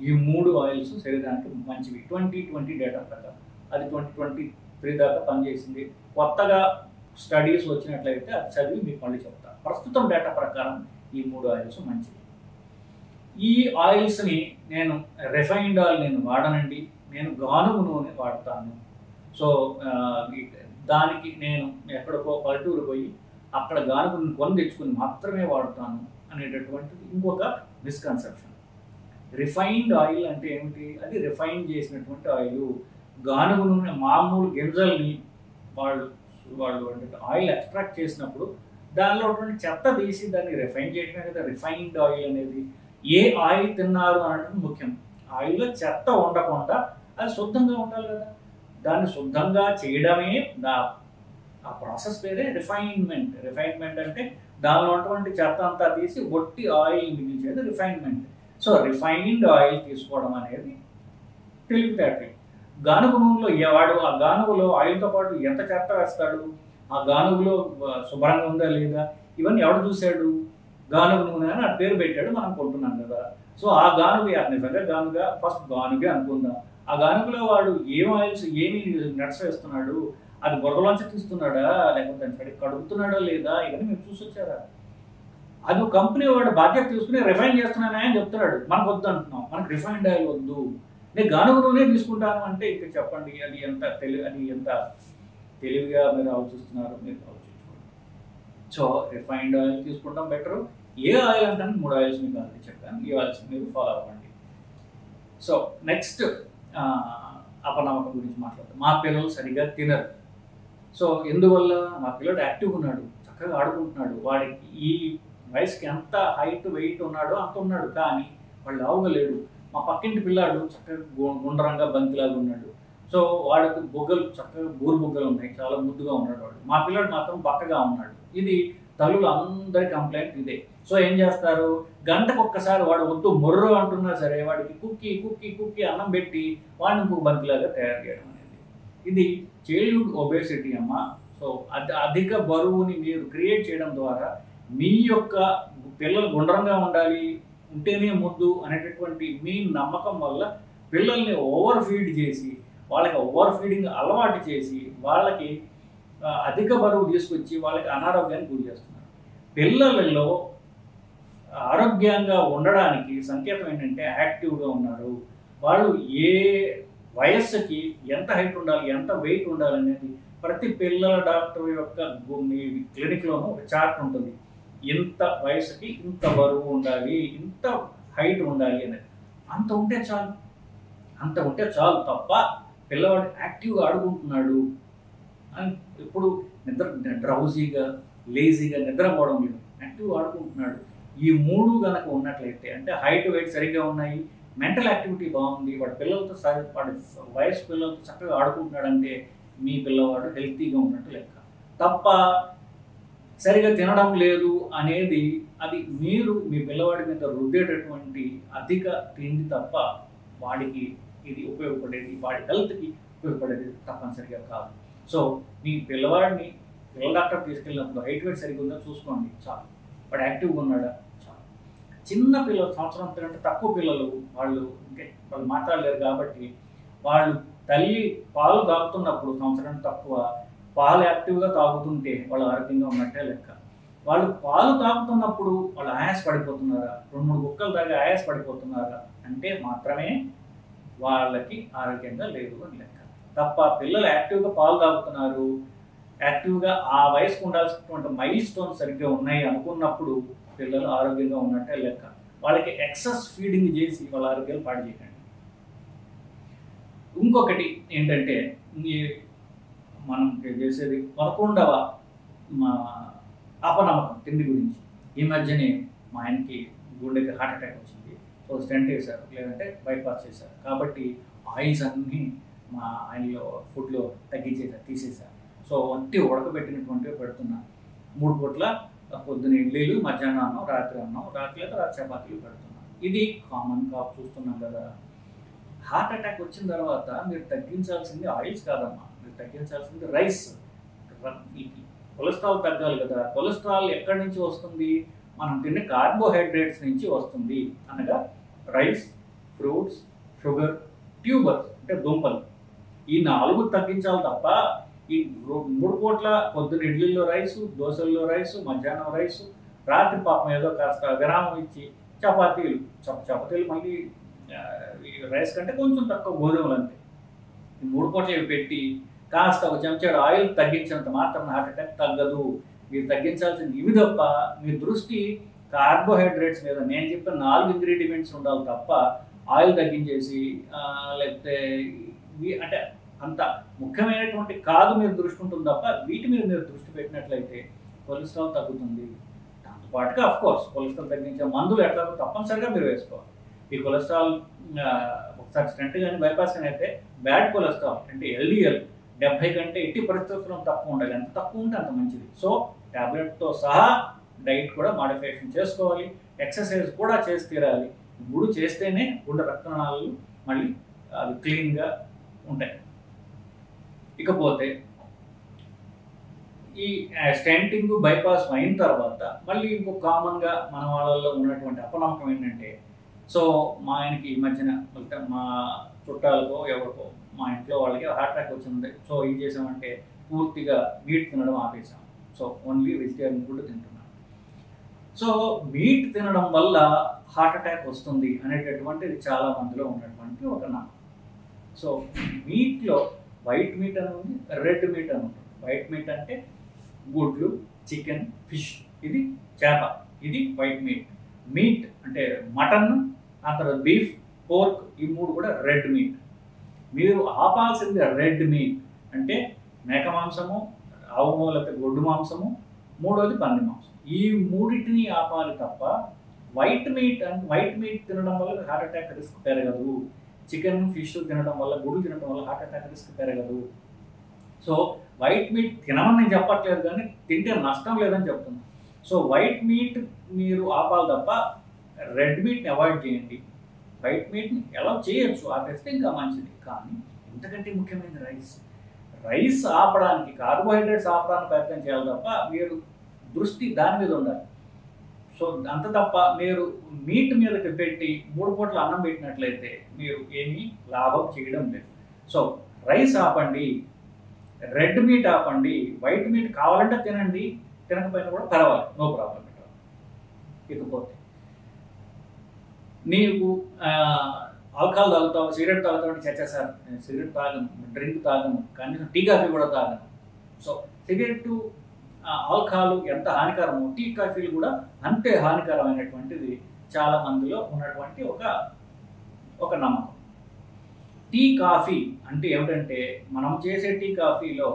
ఈ 3 ఆయిల్స్ శరీరానికి మంచివి 2020 డేటా ప్రకారం. అది 2023 దాకా పనిచేసింది. కొత్తగా స్టడీస్ వచ్చినట్లయితే అది చదివి మీకు మళ్ళీ చెప్తాను. ప్రస్తుతం డేటా ప్రకారం ఈ 3 ఆయిల్స్ మంచివి. ఈ ఆయిల్స్ని నేను రిఫైన్డ్ ఆయిల్ నేను వాడనండి, నేను గానుగ నూనె వాడతాను. సో దానికి నేను ఎక్కడికో పల్లెటూరు పోయి అక్కడ గానుగ నూనె కొని తెచ్చుకుని మాత్రమే వాడతాను అనేటటువంటిది ఇంకొక మిస్కన్సెప్షన్. రిఫైన్డ్ ఆయిల్ అంటే ఏమిటి? అది రిఫైన్ చేసినటువంటి ఆయిల్. గానుగ నూనె మామూలు గింజల్ని వాళ్ళు అంటే ఆయిల్ ఎక్స్ట్రాక్ట్ చేసినప్పుడు దానిలో చెత్త తీసి దాన్ని రిఫైన్ చేయడమే కదా రిఫైన్డ్ ఆయిల్ అనేది. ఏ ఆయిల్ తిన్నారు అనడం ముఖ్యం. ఆయిల్లో చెత్త ఉండకుండా అది శుద్ధంగా ఉండాలి కదా. దాన్ని శుద్ధంగా చేయడమే ఆ ప్రాసెస్ పేరే రిఫైన్మెంట్. రిఫైన్మెంట్ అంటే దానిలో ఉన్నటువంటి చెత్త అంతా తీసి ఒట్టి ఆయిల్ మిగిల్చేది రిఫైన్మెంట్. సో రిఫైన్డ్ ఆయిల్ తీసుకోవడం అనేది తెలివితేటలు. గానుగ నూనెలో వాడు ఆ గానుగలో ఆయిల్తో పాటు ఎంత చెత్త వేస్తాడు, ఆ గానుగలో శుభ్రంగా ఉందా లేదా, ఇవన్నీ ఎవడు చూశాడు? గానుగ నూనె అని ఆ పేరు పెట్టాడు, మనం కొంటున్నాం కదా. సో ఆ గానుగ నిజంగా గానుగ ఫస్ట్ గానుగే అనుకుందాం. ఆ గానుగలో వాడు ఏం ఆయిల్స్ ఏమి నట్స్ వేస్తున్నాడు, అది బురదలోంచి తీస్తున్నాడా లేకపోతే కడుగుతున్నాడా లేదా, ఇవన్నీ మీరు చూసి వచ్చారా? అది కంపెనీ వాడు బాధ్యత తీసుకుని రిఫైన్ చేస్తున్నానే అని చెప్తున్నాడు. మనకు వద్దు అంటున్నాం, మనకు రిఫైన్డ్ ఆయిల్ వద్దు, నేను గానుగ నూనె తీసుకుంటాను అంటే ఇక్కడ చెప్పండి అది ఎంత తెలివిగా మీరు ఆలోచిస్తున్నారు, మీరు ఆలోచించుకోండి. సో రిఫైన్డ్ ఆయిల్ తీసుకుంటాం బెటరు. ఏ ఆయిల్ అంటే 3 ఆయిల్స్ మీకు ఆల్రెడీ చెప్పాను, ఈ ఆయిల్స్ మీరు ఫాలో అవ్వండి. సో నెక్స్ట్ అపనమ్మకం గురించి మాట్లాడతాం. మా పిల్లలు సరిగ్గా తినరు. సో ఎందువల్ల? మా పిల్లడు యాక్టివ్గా ఉన్నాడు, చక్కగా ఆడుకుంటున్నాడు, వాడికి ఈ వయసుకి ఎంత హైట్ వెయిట్ ఉన్నాడో అంత ఉన్నాడు, కానీ వాళ్ళు లావుగా లేడు. మా పక్కింటి పిల్లాడు చక్కగా గుండ్రంగా బంతిలాగా ఉన్నాడు. సో వాడికి బొగ్గలు చక్కగా బూరు బొగ్గలు ఉన్నాయి, చాలా ముద్దుగా ఉన్నాడు వాడు. మా పిల్లాడు మాత్రం బక్కగా ఉన్నాడు. ఇది తల్లులు అందరి కంప్లైంట్ ఇదే. సో ఏం చేస్తారు? గంటకు ఒక్కసారి వాడు వద్దు మొర్రు అంటున్నా సరే వాడికి కుక్కి కుక్కి కుక్కి అన్నం పెట్టి వాడిని ఇంకొక బంతిలాగా తయారు చేయడం అనేది ఇది చైల్డ్హుడ్ ఒబేసిటీ అమ్మ. సో అధిక బరువుని మీరు క్రియేట్ చేయడం ద్వారా మీ యొక్క పిల్లలు గుండ్రంగా ఉండాలి, ఉంటేనే ముద్దు అనేటటువంటి మీ నమ్మకం వల్ల పిల్లల్ని ఓవర్ ఫీడ్ చేసి వాళ్ళకి ఓవర్ ఫీడింగ్ అలవాటు చేసి వాళ్ళకి అధిక బరువు తీసుకొచ్చి వాళ్ళకి అనారోగ్యానికి గురి చేస్తున్నారు. పిల్లలలో ఆరోగ్యంగా ఉండడానికి సంకేతం ఏంటంటే యాక్టివ్గా ఉన్నారు. వాళ్ళు ఏ వయస్సుకి ఎంత హైట్ ఉండాలి, ఎంత వెయిట్ ఉండాలి అనేది ప్రతి పిల్లల డాక్టర్ యొక్క క్లినిక్లోనూ ఒక చార్ట్ ఉంటుంది. ఇంత వయసుకి ఇంత బరువు ఉండాలి, ఇంత హైట్ ఉండాలి అనేది. అంత ఉంటే చాలు, అంత ఉంటే చాలు తప్ప పిల్లవాడు యాక్టివ్గా ఆడుకుంటున్నాడు అని ఇప్పుడు డ్రౌజీగా లేజీగా నిద్రపోవడం లేదు, యాక్టివ్గా ఆడుకుంటున్నాడు. ఈ మూడు కనుక ఉన్నట్లయితే అంటే హైట్ వెయిట్ సరిగ్గా ఉన్నాయి, మెంటల్ యాక్టివిటీ బాగుంది, వాడి పిల్లలతో వాడి వయసు పిల్లలతో చక్కగా ఆడుకుంటున్నాడంటే మీ పిల్లవాడు హెల్తీగా ఉన్నట్టు లెక్క. తప్ప సరిగా తినడం లేదు అనేది అది మీరు మీ పిల్లవాడి మీద రుద్దేటటువంటి అధిక తిండి తప్ప వాడికి ఇది ఉపయోగపడేది, వాడి హెల్త్కి ఉపయోగపడేది తప్పనిసరిగా కాదు. సో మీ పిల్లవాడిని పిల్లల డాక్టర్ తీసుకెళ్ళినప్పుడు హైట్ వెయిట్ సరిగ్గా ఉందో చూసుకోండి చాలు, వాడు యాక్టివ్గా ఉన్నాడా చాలు. చిన్న పిల్లలు సంవత్సరం కంటే తక్కువ పిల్లలు వాళ్ళు మాట్లాడలేరు కాబట్టి వాళ్ళు తల్లి పాలు తాగుతున్నప్పుడు సంవత్సరం తక్కువ పాలు యాక్టివ్గా తాగుతుంటే వాళ్ళు ఆరోగ్యంగా ఉన్నట్టే లెక్క. వాళ్ళు పాలు తాగుతున్నప్పుడు వాళ్ళు ఆయాస పడిపోతున్నారా, 2-3 గుక్కలు తాగి ఆయాస పడిపోతున్నారా అంటే మాత్రమే వాళ్ళకి ఆరోగ్యంగా లేదు అని లెక్క. తప్ప పిల్లలు యాక్టివ్గా పాలు తాగుతున్నారు, యాక్టివ్గా ఆ వయసుకు ఉండాల్సినటువంటి మైల్ స్టోన్స్ సరిగ్గా ఉన్నాయి అనుకున్నప్పుడు పిల్లలు ఆరోగ్యంగా ఉన్నట్టే లెక్క. వాళ్ళకి ఎక్సెస్ ఫీడింగ్ చేసి వాళ్ళ ఆరోగ్యాలు పాడు చేయకండి. ఇంకొకటి ఏంటంటే మనం చేసేది 11వ అపనమ్మకం తిండి గురించి. ఈ మధ్యనే మా ఆయనకి గుండెకి హార్ట్ అటాక్ వచ్చింది. సో స్టెంట్ వేశారు, లేదంటే బైపాస్ చేశారు. కాబట్టి ఆయిల్స్ అన్నీ మా ఆయనలో ఫుడ్లో తీసేశారు. సో ఒట్టి ఉడకబెట్టినటువంటివి పెడుతున్నాను. 3 పూట్ల పొద్దున ఇడ్లీలు, మధ్యాహ్నం అన్నం, రాత్రి అన్నం, రాత్రి చపాతీలు పెడుతున్నాను. ఇది కామన్ కాప్ చూస్తున్నాం కదా. హార్ట్ అటాక్ వచ్చిన తర్వాత మీరు తగ్గించాల్సింది ఆయిల్స్ కాదమ్మా, మీరు తగ్గించాల్సింది రైస్. కొలెస్ట్రాల్ తగ్గాలి కదా. కొలెస్ట్రాల్ ఎక్కడి నుంచి వస్తుంది? మనం తినే కార్బోహైడ్రేట్స్ నుంచి వస్తుంది. అనగా రైస్, ఫ్రూట్స్, షుగర్, ట్యూబర్స్ అంటే దుంపలు. ఈ 4 తగ్గించాలి తప్ప ఈ 3 పూట్ల పొద్దున్న ఇడ్లీల్లో రైసు, దోశల్లో రైసు, మధ్యాహ్నం రైసు, రాత్రి పాపం ఏదో కాస్త విరామం ఇచ్చి చపాతీలు. చపాతీలు మళ్ళీ రైస్ కంటే కొంచెం తక్కువ గోధుమలు అంతే. ఈ 3 పూటలు ఇవి పెట్టి కాస్త ఒక చెంచాడు ఆయిల్ తగ్గించినంత మాత్రం హార్ట్ అటాక్ తగ్గదు. మీరు తగ్గించాల్సింది ఇవి తప్ప మీ దృష్టి కార్బోహైడ్రేట్స్ మీద. నేను చెప్పిన 4 ఇంగ్రీడియంట్స్ ఉండాలి తప్ప ఆయిల్ తగ్గించేసి లేకపోతే అంటే అంత ముఖ్యమైనటువంటి కాదు మీరు దృష్టి ఉంటుంది తప్ప వీటి మీద మీరు దృష్టి పెట్టినట్లయితే కొలెస్ట్రాల్ తగ్గుతుంది. దాంతోపాటుగా అఫ్కోర్స్ కొలెస్ట్రాల్ తగ్గించే మందులు ఎట్లా తప్పనిసరిగా మీరు వేసుకోవాలి. ఈ కొలెస్ట్రాల్ ఒకసారి స్టెంట్ కానీ బైపాస్ కానీ అయితే బ్యాడ్ కొలెస్ట్రాల్ అంటే LDL 70 కంటే 80% తక్కువ ఉండాలి. ఎంత తక్కువ ఉంటే అంత మంచిది. సో ట్యాబ్లెట్తో సహా డైట్ కూడా మాడిఫికేషన్ చేసుకోవాలి, ఎక్సర్సైజ్ కూడా చేసి తీరాలి. 3 చేస్తేనే గుండె రక్తనాళాలు మళ్ళీ అవి క్లీన్గా ఉంటాయి. ఇకపోతే ఈ స్టెంటింగ్ బైపాస్ అయిన తర్వాత మళ్ళీ ఇంకో కామన్గా మన వాళ్ళల్లో ఉన్నటువంటి అపనమ్మకం ఏంటంటే, సో మా ఆయనకి ఈ మధ్యన మా చుట్టాలకో ఎవరికో మా ఇంట్లో వాళ్ళకి హార్ట్ అటాక్ వచ్చింది. సో ఏం చేసామంటే పూర్తిగా మీట్ తినడం ఆపేసాం. సో ఓన్లీ వెజిటేరియన్ ఫుడ్ తింటున్నాం. సో మీట్ తినడం వల్ల హార్ట్ అటాక్ వస్తుంది అనేటటువంటిది చాలా మందిలో ఉన్నటువంటి ఒక నమ్మకం. సో మీట్లో వైట్ మీట్ అని ఉంది, రెడ్ మీట్ అని ఉంటుంది. వైట్ మీట్ అంటే గుడ్లు, చికెన్, ఫిష్, ఇది చేప, ఇది వైట్ మీట్. మీట్ అంటే మటన్, ఆ తర్వాత బీఫ్, పోర్క్, ఈ 3 కూడా రెడ్ మీట్. మీరు ఆపాల్సింది రెడ్ మీట్ అంటే మేక మాంసము, ఆవు లేకపోతే గొడ్డు మాంసము, 3వది పంది మాంసం. ఈ 3టిని ఆపాలి తప్ప వైట్ మీట్ తినడం వల్ల హార్ట్ అటాక్ రిస్క్ పెరగదు. చికెన్, ఫిష్ తినడం వల్ల, గుడ్లు తినడం వల్ల హార్ట్ అటాక్ రిస్క్ పెరగదు. సో వైట్ మీట్ తినమని నేను చెప్పట్లేదు, కానీ తింటే నష్టం లేదని చెప్తున్నాను. సో వైట్ మీట్ మీరు ఆపాలి తప్ప రెడ్ మీట్ని అవాయిడ్ చేయండి. వైట్ మీట్ని ఎలా చేయొచ్చు, ఆపేస్తే ఇంకా మంచిది. కానీ ఇంతకంటే ముఖ్యమైన రైస్ ఆపడానికి, కార్బోహైడ్రేట్స్ ఆపడానికి ప్రయత్నం చేయాలి తప్ప మీరు దృష్టి దాని మీద ఉండాలి. సో అంత తప్ప మీరు మీట్ మీదకి పెట్టి 3 పూట్ల అన్నం పెట్టినట్లయితే మీరు ఏమీ లాభం చేయడం లేదు. సో రైస్ ఆపండి, రెడ్ మీట్ ఆపండి, వైట్ మీట్ కావాలంటే తినండి, తినకపోయినా కూడా పర్వాలేదు, నో ప్రాబ్లం. ఇకపోతే నీకు ఆల్కహాల్ తాగుతావు, సిగరెట్ తాగుతావు అంటే చచ్చా సార్ నేను సిగరెట్ తాగను, డ్రింక్ తాగను, కనీసం టీ కాఫీ కూడా తాగను. సో సిగరెట్ ఆల్కహాల్ ఎంత హానికరమో టీ కాఫీలు కూడా అంతే హానికరమైనటువంటిది చాలా మందిలో ఉన్నటువంటి ఒక నమ్మకం. టీ కాఫీ అంటే ఏమిటంటే మనం చేసే టీ కాఫీలో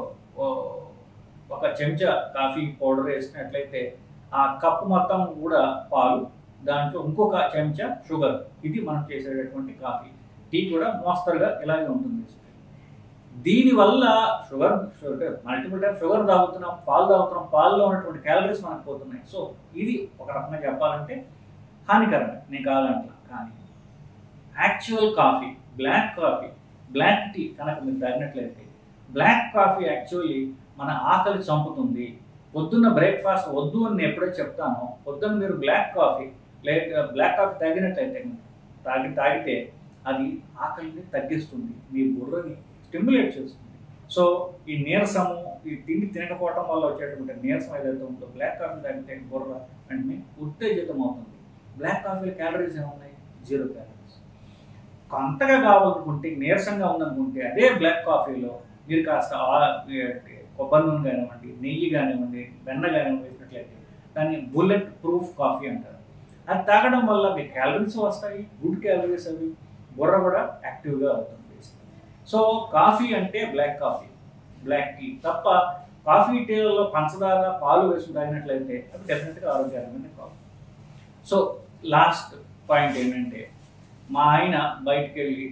ఒక చెంచా కాఫీ పౌడర్ వేసినట్లయితే ఆ కప్పు మొత్తం కూడా పాలు, దాంట్లో ఇంకొక చెంచా షుగర్, ఇది మనం చేసేటటువంటి కాఫీ. టీ కూడా మోస్తరుగా ఇలాగే ఉంటుంది. దీనివల్ల షుగర్ మల్టిపుల్ టైమ్ షుగర్ తాగుతున్నాం, పాలు తాగుతున్నాం, పాలలో ఉన్నటువంటి క్యాలరీస్ మనకు పోతున్నాయి. సో ఇది ఒక రకంగా చెప్పాలంటే హానికరమే, నేను కాదంటా. కానీ యాక్చువల్ కాఫీ, బ్లాక్ టీ కనుక మీరు తాగినట్లయితే బ్లాక్ కాఫీ యాక్చువల్లీ మన ఆకలి చంపుతుంది. పొద్దున్న బ్రేక్ఫాస్ట్ వద్దు అని నేను ఎప్పుడైతే చెప్తానో, పొద్దున్న మీరు బ్లాక్ కాఫీ తాగినట్లయితే తాగితే అది ఆకలిని తగ్గిస్తుంది, మీ బుర్రని స్టిమ్యులేట్ చేస్తుంది. సో ఈ నీరసము, ఈ తిండి తినకపోవడం వల్ల వచ్చేటువంటి నీరసం ఏదైతే ఉందో బ్లాక్ కాఫీ తాగితే బుర్ర వెంటనే ఉత్తేజితం అవుతుంది. బ్లాక్ కాఫీలో క్యాలరీస్ ఏమున్నాయి? 0 క్యాలరీస్. అంతగా కావాలనుకుంటే, నీరసంగా ఉందనుకుంటే అదే బ్లాక్ కాఫీలో మీరు కాస్త కొబ్బరి నూనె కానివ్వండి, నెయ్యి కానివ్వండి, వెన్న కానివ్వండి వేసినట్లయితే దాన్ని బుల్లెట్ ప్రూఫ్ కాఫీ అంటారు. అది తాగడం వల్ల మీకు క్యాలరీస్ వస్తాయి, గుడ్ క్యాలరీస్, అవి బుర్ర కూడా యాక్టివ్గా అవుతుంది. సో కాఫీ అంటే బ్లాక్ టీ తప్ప కాఫీ టీలలో పంచదార, పాలు వేసుకుని తాగినట్లయితే అది డెఫినెట్గా ఆరోగ్యకరమైన కాఫీ. సో లాస్ట్ పాయింట్ ఏంటంటే, మా ఆయన బయటికి వెళ్ళి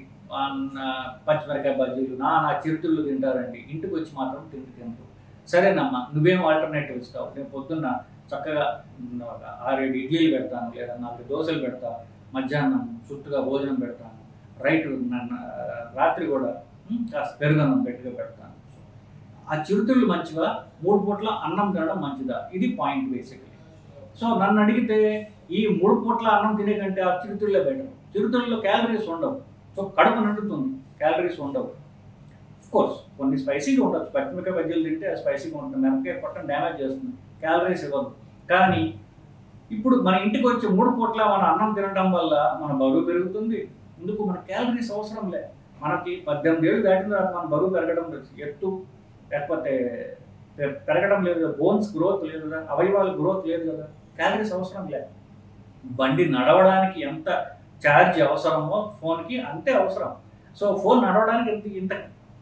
పచ్చిమిరకాయ బజ్జీలు నా చిరుతిళ్ళు తింటారండి, ఇంటికి వచ్చి మాత్రం తింటూ. సరేనమ్మా, నువ్వేం ఆల్టర్నేటివ్ ఇస్తావు? నేను పొద్దున్న చక్కగా 6-7 ఇడ్లీలు పెడతాను, లేదా 4 దోశలు పెడతా, మధ్యాహ్నం చుట్టుగా భోజనం పెడతాను, రాత్రి కూడా కాస్త పెరుగన్నం గట్టిగా పెడతాను. ఆ చిరుతిళ్ళు మంచిగా, 3 పూట్ల అన్నం తినడం మంచిదా? ఇది పాయింట్ బేసికలీ. సో నన్ను అడిగితే ఈ 3 పూట్ల అన్నం తినే కంటే ఆ చిరుతిళ్ళే బెటర్. చిరుతిళ్ళలో క్యాలరీస్ ఉండవు, సో కడుపు నిండుతుంది, క్యాలరీస్ ఉండవు. కోర్స్ కొన్ని స్పైసీగా ఉండొచ్చు, పచ్చిమిరకాయ బజ్జీలు తింటే స్పైసీగా ఉంటుంది, మిరపకాయ పొట్టం డ్యామేజ్ చేస్తుంది, క్యాలరీస్ ఇవ్వదు. కానీ ఇప్పుడు మన ఇంటికి వచ్చి 3 పూట్ల మన అన్నం తినడం వల్ల మన బరువు పెరుగుతుంది. ఎందుకు? మన క్యాలరీస్ అవసరం లేదు. మనకి 18 ఏళ్ళు దాటిన తర్వాత మన బరువు పెరగడం లేదు, ఎత్తు లేకపోతే పెరగడం లేదు కదా, బోన్స్ గ్రోత్ లేదు కదా, అవయవాల గ్రోత్ లేదు కదా, క్యాలరీస్ అవసరం లేదు. బండి నడవడానికి ఎంత ఛార్జ్ అవసరమో ఫోన్కి అంతే అవసరం. సో ఫోన్ నడవడానికి ఇంత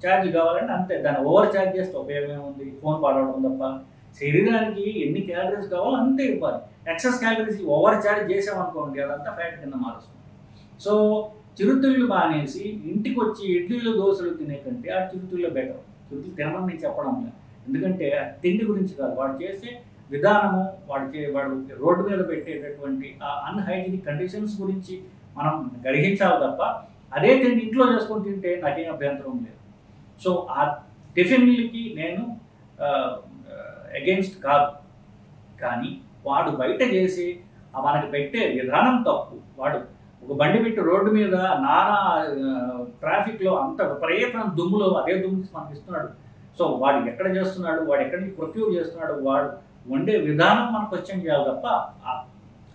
ఛార్జ్ కావాలంటే అంతే, దాన్ని ఓవర్ ఛార్జ్ చేస్తే ఉపయోగం ఉంది, ఫోన్ పాడవడం తప్ప. శరీరానికి ఎన్ని క్యాలరీస్ కావాలో అంతే ఇవ్వాలి. ఎక్సెస్ క్యాలరీస్ ఓవర్ ఛార్జ్ చేసామనుకోండి, అదంతా ఫ్యాట్ కింద మారుస్తుంది. సో చిరుతిళ్ళు మానేసి ఇంటికి వచ్చి ఇడ్లీలు దోశలు తినే కంటే ఆ చిరుతిళ్ళు బెటర్. చిరుతిళ్ళు తినమని నేను చెప్పడం లేదు, ఎందుకంటే తిండి గురించి కాదు, వాడు చేసే విధానము, వాడు రోడ్డు మీద పెట్టేటటువంటి ఆ అన్హైజీనిక్ కండిషన్స్ గురించి మనం గ్రహించాలి తప్ప అదే తిండి ఇంట్లో చేసుకొని తింటే నాకేం అభ్యంతరం లేదు. సో ఆ టిఫిన్లకి నేను అగెన్స్ట్ కాదు, కానీ వాడు బయట చేసి మనకి పెట్టే విధానం తప్పు. వాడు ఒక బండి పెట్టి రోడ్డు మీద నానా ట్రాఫిక్లో అంత విపరీతమైన దుమ్ములో అదే దుమ్ము మనకి ఇస్తున్నాడు. సో వాడు ఎక్కడ చేస్తున్నాడు, వాడు ఎక్కడి నుంచి ప్రొక్యూర్ చేస్తున్నాడు, వాడు వండే విధానం మనం క్వశ్చన్ చేయాలి తప్ప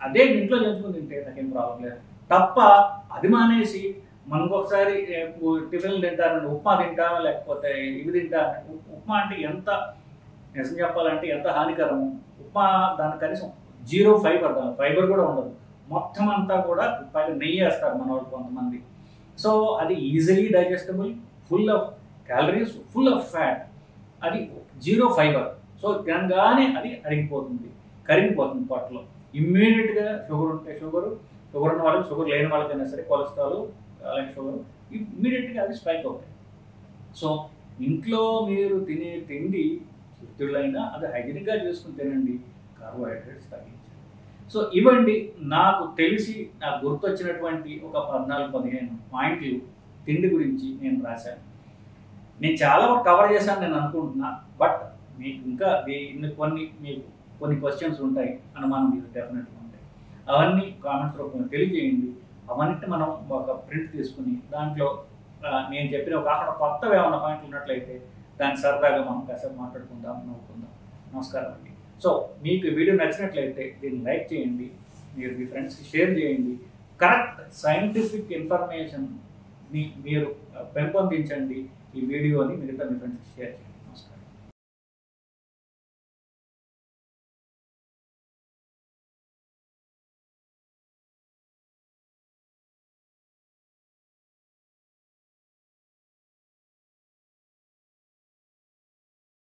అదే ఇంట్లో చేసుకుని తింటే నాకేం ప్రాబ్లం లేదు. తప్ప అది మానేసి మనకు ఒకసారి టిఫిన్లు తింటానండి, ఉప్మా తింటా, లేకపోతే ఇవి తింటా. ఉప్మా అంటే ఎంత నిజం చెప్పాలంటే ఎంత హానికరము. ఉప్మా దాని కనీసం 0 ఫైబర్, దాని ఫైబర్ కూడా ఉండదు, మొత్తం అంతా కూడా పైగా నెయ్యి వేస్తారు మన వాళ్ళు కొంతమంది. సో అది easily digestible, full of calories, full of fat, అది 0 ఫైబర్. సో తినగానే అది కరిగిపోతుంది పొట్టలో. ఇమ్మీడియట్గా షుగర్ ఉంటే షుగర్ ఉన్న వాళ్ళకి, షుగర్ లేని వాళ్ళకైనా సరే, కొలెస్ట్రాల్ అలాగే షుగర్ ఇమ్మీడియట్గా అది స్పైక్ అవుతాయి. సో ఇంట్లో మీరు తినే తిండి చిరుతిళ్ళైనా అది హైజీనిక్గా చేసుకుని తినండి, కార్బోహైడ్రేట్స్ తగ్గించండి. సో ఇవ్వండి నాకు గుర్తొచ్చినటువంటి ఒక 14-15 పాయింట్లు తిండి గురించి నేను రాశాను. నేను చాలా వరకు కవర్ చేశాను నేను అనుకుంటున్నా, బట్ మీకు ఇంకా కొన్ని క్వశ్చన్స్ ఉంటాయి, అనుమానం మీకు డెఫినెట్గా ఉంటాయి. అవన్నీ కామెంట్స్ రూపంలో తెలియజేయండి. అవన్నీ మనం ఒక ప్రింట్ తీసుకుని దాంట్లో నేను చెప్పినవి కాకుండా కొత్తవి ఏమైనా పాయింట్లు ఉన్నట్లయితే దాన్ని సరదాగా మనం కాసేపు మాట్లాడుకుందాం, నవ్వుకుందాం. నమస్కారం అండి. సో మీకు ఈ వీడియో నచ్చినట్లయితే దీన్ని లైక్ చేయండి, మీరు మీ ఫ్రెండ్స్కి షేర్ చేయండి. కరెక్ట్ సైంటిఫిక్ ఇన్ఫర్మేషన్ని మీరు పెంపొందించండి. ఈ వీడియోని మిగతా మీ ఫ్రెండ్స్కి షేర్ చేయండి.